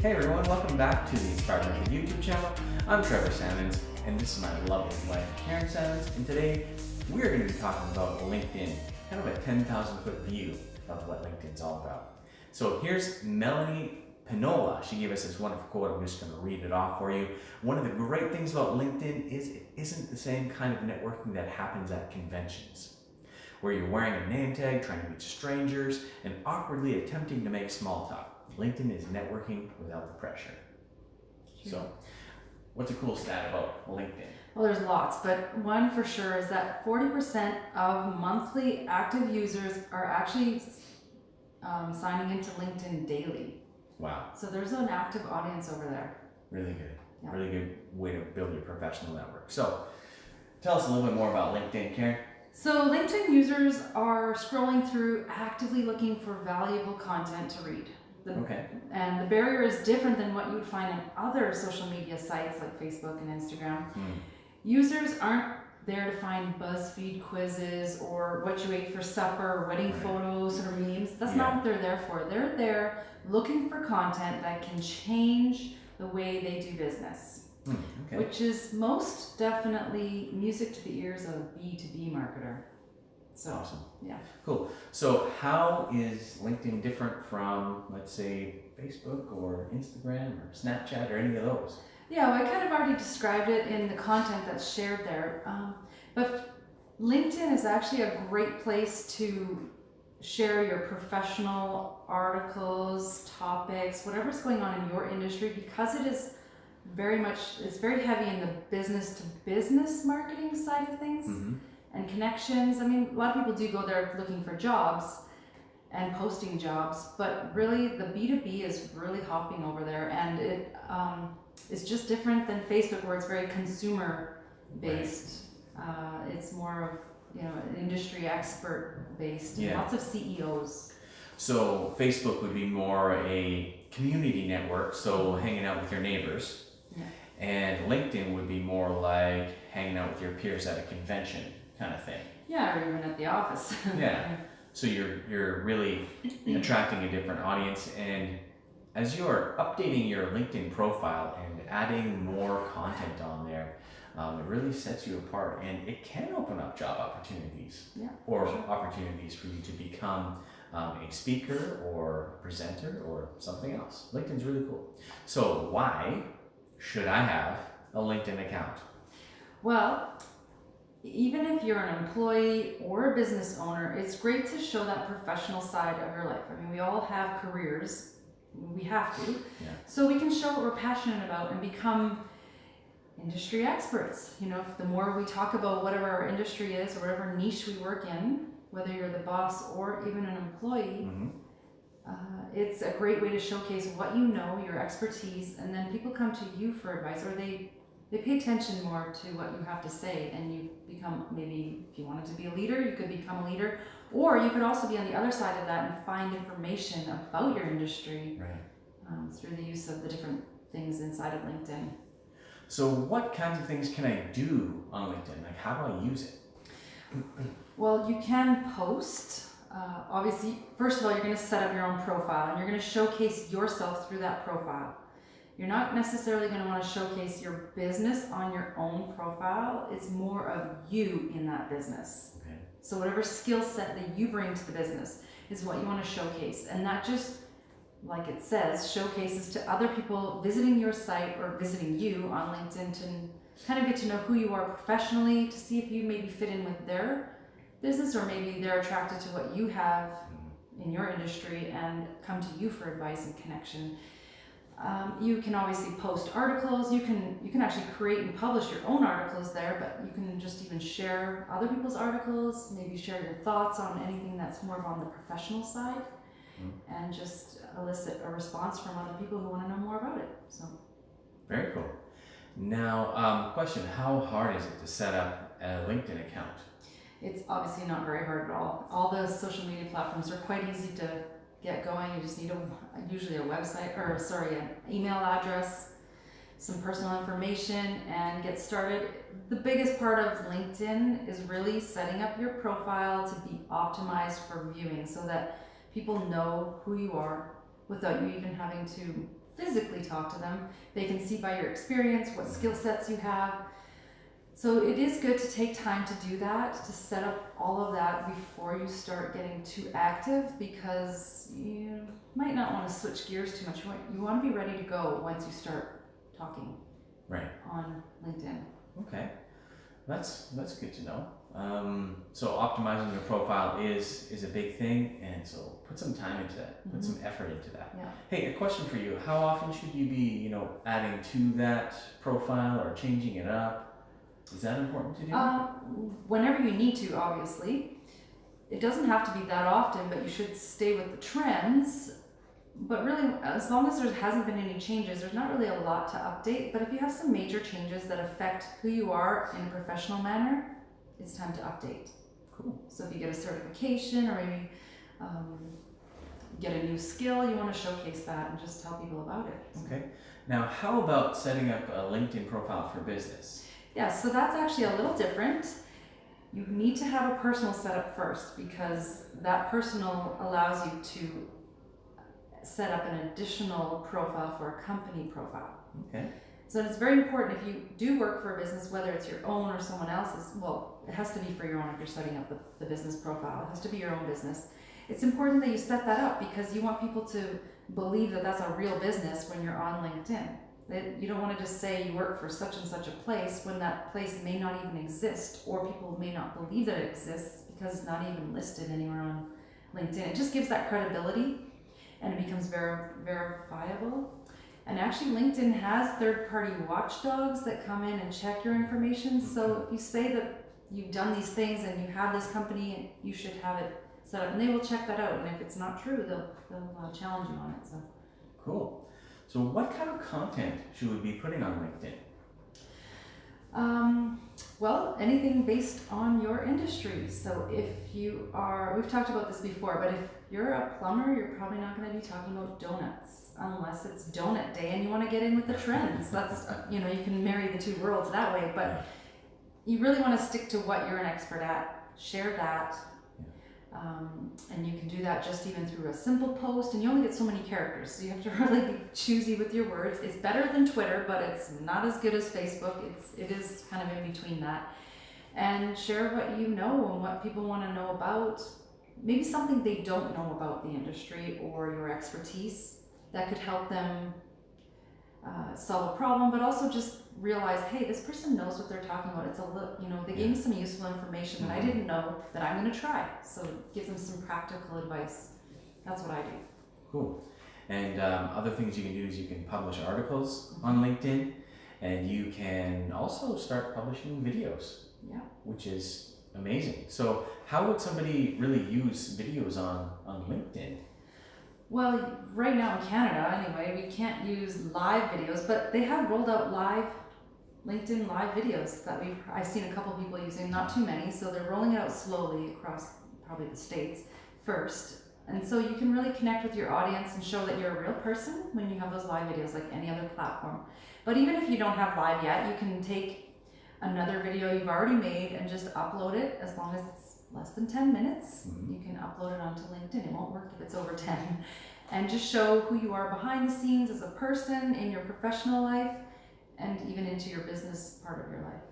Hey everyone, welcome back to the Inspired Method YouTube channel. I'm Trevor Salmons, and this is my lovely wife, Karen Salmons, and today we're going to be talking about LinkedIn, kind of a 10,000 foot view of what LinkedIn's all about. So here's Melanie Pinola. She gave us this wonderful quote. I'm just going to read it off for you. One of the great things about LinkedIn is it isn't the same kind of networking that happens at conventions, where you're wearing a name tag, trying to meet strangers, and awkwardly attempting to make small talk. LinkedIn is networking without the pressure. So, what's a cool stat about LinkedIn? Well, there's lots, but one for sure is that 40% of monthly active users are actually signing into LinkedIn daily. Wow. So there's an active audience over there. Really good. Yeah. Really good way to build your professional network. So, tell us a little bit more about LinkedIn, Karen. So LinkedIn users are scrolling through, actively looking for valuable content to read. Okay. And the barrier is different than what you would find in other social media sites like Facebook and Instagram. Users aren't there to find BuzzFeed quizzes or what you ate for supper or wedding photos or memes. That's not what they're there for. They're there looking for content that can change the way they do business, which is most definitely music to the ears of a B2B marketer. So, awesome. Yeah. Cool. So how is LinkedIn different from, let's say, Facebook or Instagram or Snapchat or any of those? Yeah, well, I kind of already described it in the content that's shared there. But LinkedIn is actually a great place to share your professional articles, topics, whatever's going on in your industry, because it is it's very heavy in the business to business marketing side of things. And connections. I mean, a lot of people do go there looking for jobs and posting jobs, but really the B2B is really hopping over there, and it's just different than Facebook, where it's very consumer based. It's more of an industry expert based. Lots of CEOs. So Facebook would be more a community network, so hanging out with your neighbors, and LinkedIn would be more like hanging out with your peers at a convention kind of thing. Yeah, or even at the office. So you're really attracting a different audience, and as you're updating your LinkedIn profile and adding more content on there, it really sets you apart, and it can open up job opportunities opportunities for you to become a speaker or a presenter or something else. LinkedIn's really cool. So why should I have a LinkedIn account? Well, even if you're an employee or a business owner, it's great to show that professional side of your life. I mean, we all have careers. We have to. So we can show what we're passionate about and become industry experts. The more we talk about whatever our industry is or whatever niche we work in, whether you're the boss or even an employee, it's a great way to showcase what you know, your expertise, and then people come to you for advice, or they pay attention more to what you have to say, and you become, maybe if you wanted to be a leader, you could become a leader, or you could also be on the other side of that and find information about your industry through the use of the different things inside of LinkedIn. So what kinds of things can I do on LinkedIn? Like, how do I use it? Well, you can post. Obviously, first of all, you're going to set up your own profile, and you're going to showcase yourself through that profile. You're not necessarily going to want to showcase your business on your own profile. It's more of you in that business. So whatever skill set that you bring to the business is what you want to showcase. And that just, like it says, showcases to other people visiting your site or visiting you on LinkedIn to kind of get to know who you are professionally, to see if you maybe fit in with their business, or maybe they're attracted to what you have in your industry and come to you for advice and connection. You can obviously post articles. You can actually create and publish your own articles there, but you can just even share other people's articles, maybe share your thoughts on anything that's more on the professional side, and just elicit a response from other people who want to know more about it. So, very cool. Now, question, how hard is it to set up a LinkedIn account? It's obviously not very hard at all. All the social media platforms are quite easy to get going. You just need usually a website, an email address, some personal information, and get started. The biggest part of LinkedIn is really setting up your profile to be optimized for viewing, so that people know who you are without you even having to physically talk to them. They can see by your experience what skill sets you have. So it is good to take time to do that, to set up all of that before you start getting too active, because you might not want to switch gears too much. You want to be ready to go once you start talking on LinkedIn. Okay, that's good to know. So optimizing your profile is a big thing, and so put some time into that, put some effort into that. Yeah. Hey, a question for you: how often should you be, adding to that profile or changing it up? Is that important to do? Whenever you need to, obviously. It doesn't have to be that often, but you should stay with the trends. But really, as long as there hasn't been any changes, there's not really a lot to update. But if you have some major changes that affect who you are in a professional manner, it's time to update. Cool. So if you get a certification, or maybe get a new skill, you want to showcase that and just tell people about it. Okay. Now, how about setting up a LinkedIn profile for business? Yeah, so that's actually a little different. You need to have a personal setup first, because that personal allows you to set up an additional profile for a company profile. Okay. So it's very important, if you do work for a business, whether it's your own or someone else's, well, it has to be for your own if you're setting up the business profile. It has to be your own business. It's important that you set that up, because you want people to believe that that's a real business when you're on LinkedIn. You don't want to just say you work for such and such a place when that place may not even exist, or people may not believe that it exists because it's not even listed anywhere on LinkedIn. It just gives that credibility, and it becomes verifiable. And actually, LinkedIn has third-party watchdogs that come in and check your information. So if you say that you've done these things and you have this company, you should have it set up, and they will check that out. And if it's not true, they'll challenge you on it. So cool. So what kind of content should we be putting on LinkedIn? Well, anything based on your industry. So if you are, we've talked about this before, but if you're a plumber, you're probably not going to be talking about donuts unless it's donut day and you want to get in with the trends. That's, you can marry the two worlds that way, but you really want to stick to what you're an expert at, share that. And you can do that just even through a simple post, and you only get so many characters, so you have to really be choosy with your words. It's better than Twitter, but it's not as good as Facebook. It is kind of in between that. And share what you know and what people want to know about. Maybe something they don't know about the industry or your expertise that could help them solve a problem, but also just realize, hey, this person knows what they're talking about. It's a little, they gave me some useful information that I didn't know that I'm going to try. So give them some practical advice. That's what I do. Cool. And other things you can do is you can publish articles on LinkedIn, and you can also start publishing videos. Yeah. Which is amazing. So how would somebody really use videos on LinkedIn? Well, right now in Canada, anyway, we can't use live videos, but they have rolled out LinkedIn live videos that I've seen a couple people using, not too many, so they're rolling it out slowly across probably the States first. And so you can really connect with your audience and show that you're a real person when you have those live videos, like any other platform. But even if you don't have live yet, you can take another video you've already made and just upload it. As long as it's less than 10 minutes, you can upload it onto LinkedIn. It won't work if it's over 10. And just show who you are behind the scenes as a person in your professional life, and even into your business part of your life.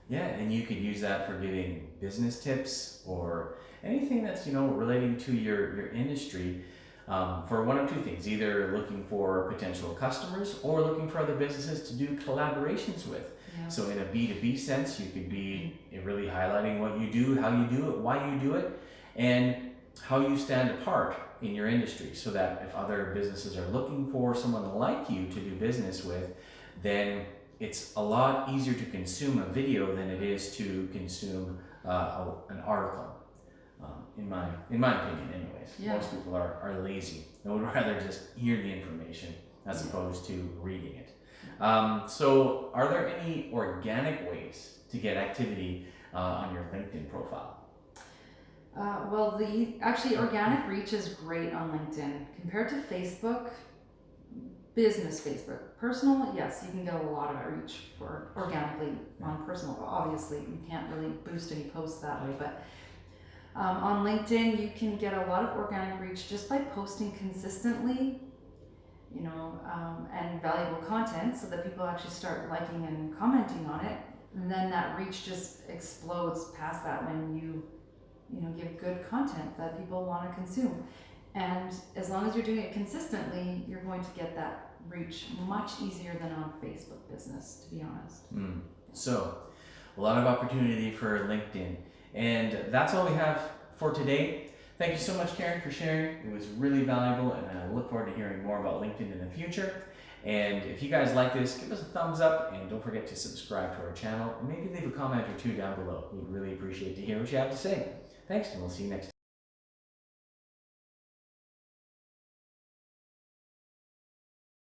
Yeah, and you could use that for giving business tips or anything that's relating to your industry, for one of two things: either looking for potential customers or looking for other businesses to do collaborations with. Yeah. So in a B2B sense, you could be really highlighting what you do, how you do it, why you do it, and how you stand apart in your industry, so that if other businesses are looking for someone like you to do business with, then it's a lot easier to consume a video than it is to consume an article. In my opinion, anyways. Yeah. Most people are lazy. They would rather just hear the information as opposed to reading it. So are there any organic ways to get activity on your LinkedIn profile? Well, actually organic reach is great on LinkedIn compared to Facebook. Business Facebook. Personal, yes, you can get a lot of reach for organically on personal. Obviously, you can't really boost any posts that way, but on LinkedIn, you can get a lot of organic reach just by posting consistently. and valuable content so that people actually start liking and commenting on it. And then that reach just explodes past that when you give good content that people want to consume. And as long as you're doing it consistently, you're going to get that reach much easier than on Facebook business, to be honest. So, a lot of opportunity for LinkedIn. And that's all we have for today. Thank you so much, Karen, for sharing. It was really valuable, and I look forward to hearing more about LinkedIn in the future. And if you guys like this, give us a thumbs up, and don't forget to subscribe to our channel, and maybe leave a comment or two down below. We'd really appreciate to hear what you have to say. Thanks, and we'll see you next time.